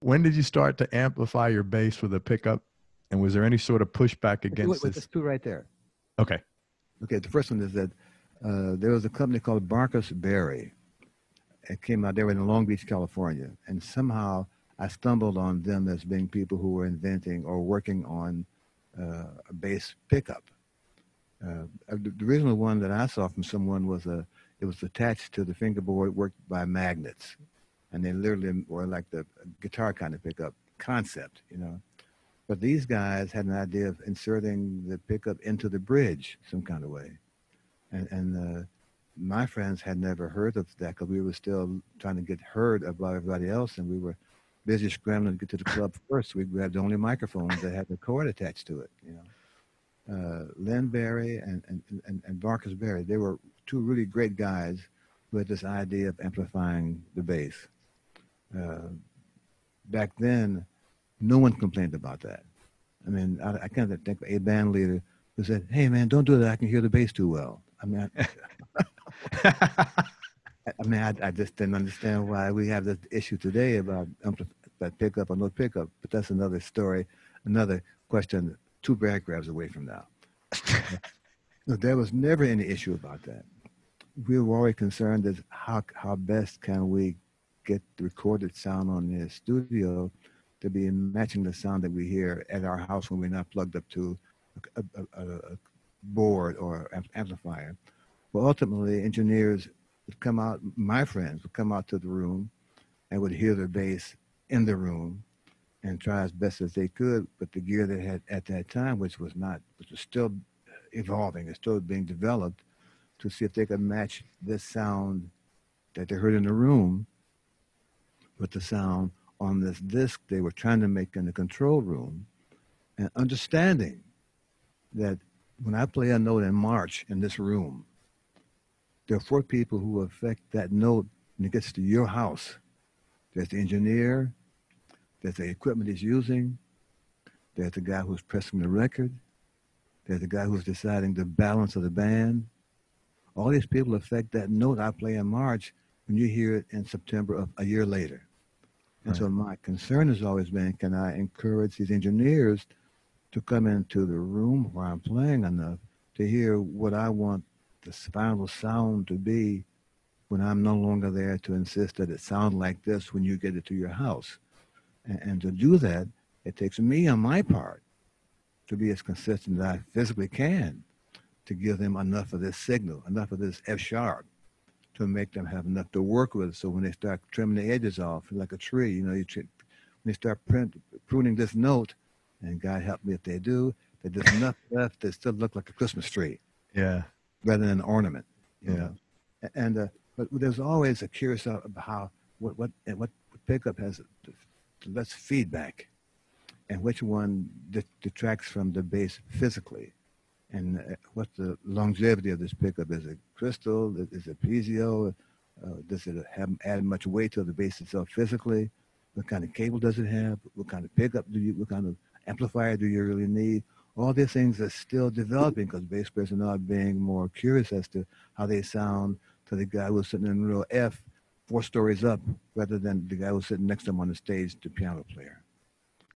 when did you start to amplify your bass with a pickup? And was there any sort of pushback against Wait, this? there's two right there. Okay. Okay, the first one is that there was a company called Barkus Berry. It came out, they were in Long Beach, California. And somehow I stumbled on them as being people who were inventing or working on a bass pickup. The original one that I saw from someone was it was attached to the fingerboard, worked by magnets. And they literally were like the guitar kind of pickup concept, you know. But these guys had an idea of inserting the pickup into the bridge some kind of way. And my friends had never heard of that because we were still trying to get heard about everybody else, and we were busy scrambling to get to the club first. We grabbed the only microphones that had the cord attached to it, you know. Len Berry and Marcus Berry, they were two really great guys who had this idea of amplifying the bass. Back then, no one complained about that. I mean, I can't think of a band leader who said, "Hey, man, don't do that. I can hear the bass too well." I mean, I just didn't understand why we have this issue today about pickup or no pickup. But that's another story, another question. Two paragraphs away from now. There was never any issue about that. We were always concerned as how best can we get the recorded sound on the studio to be matching the sound that we hear at our house when we're not plugged up to a board or amplifier. Well, ultimately, engineers would come out, my friends would come out to the room and would hear the bass in the room and try as best as they could with the gear they had at that time, which was still evolving, it's still being developed, to see if they could match this sound that they heard in the room with the sound on this disc they were trying to make in the control room, and understanding that when I play a note in March in this room, there are four people who affect that note when it gets to your house. There's the engineer, there's the equipment he's using, there's the guy who's pressing the record, there's the guy who's deciding the balance of the band. All these people affect that note I play in March when you hear it in September of a year later. And Right. so my concern has always been, can I encourage these engineers to come into the room where I'm playing enough to hear what I want the final sound to be when I'm no longer there to insist that it sounds like this when you get it to your house. And to do that, it takes me on my part to be as consistent as I physically can to give them enough of this signal, enough of this F sharp, to make them have enough to work with. So when they start trimming the edges off, like a tree, you know, when they start pruning this note, and God help me if they do, that there's enough left that still look like a Christmas tree. Yeah. Rather than an ornament, you Yeah. know. And but there's always a curious about how what pickup has less feedback, and which one detracts from the bass physically, and what's the longevity of this pickup? Is it crystal? Is it piezo? Does it add much weight to the bass itself physically? What kind of cable does it have? What kind of pickup what kind of amplifier do you really need? All these things are still developing because bass players are now being more curious as to how they sound to the guy who's sitting in row F, 4 stories up, rather than the guy who's sitting next to him on the stage, the piano player.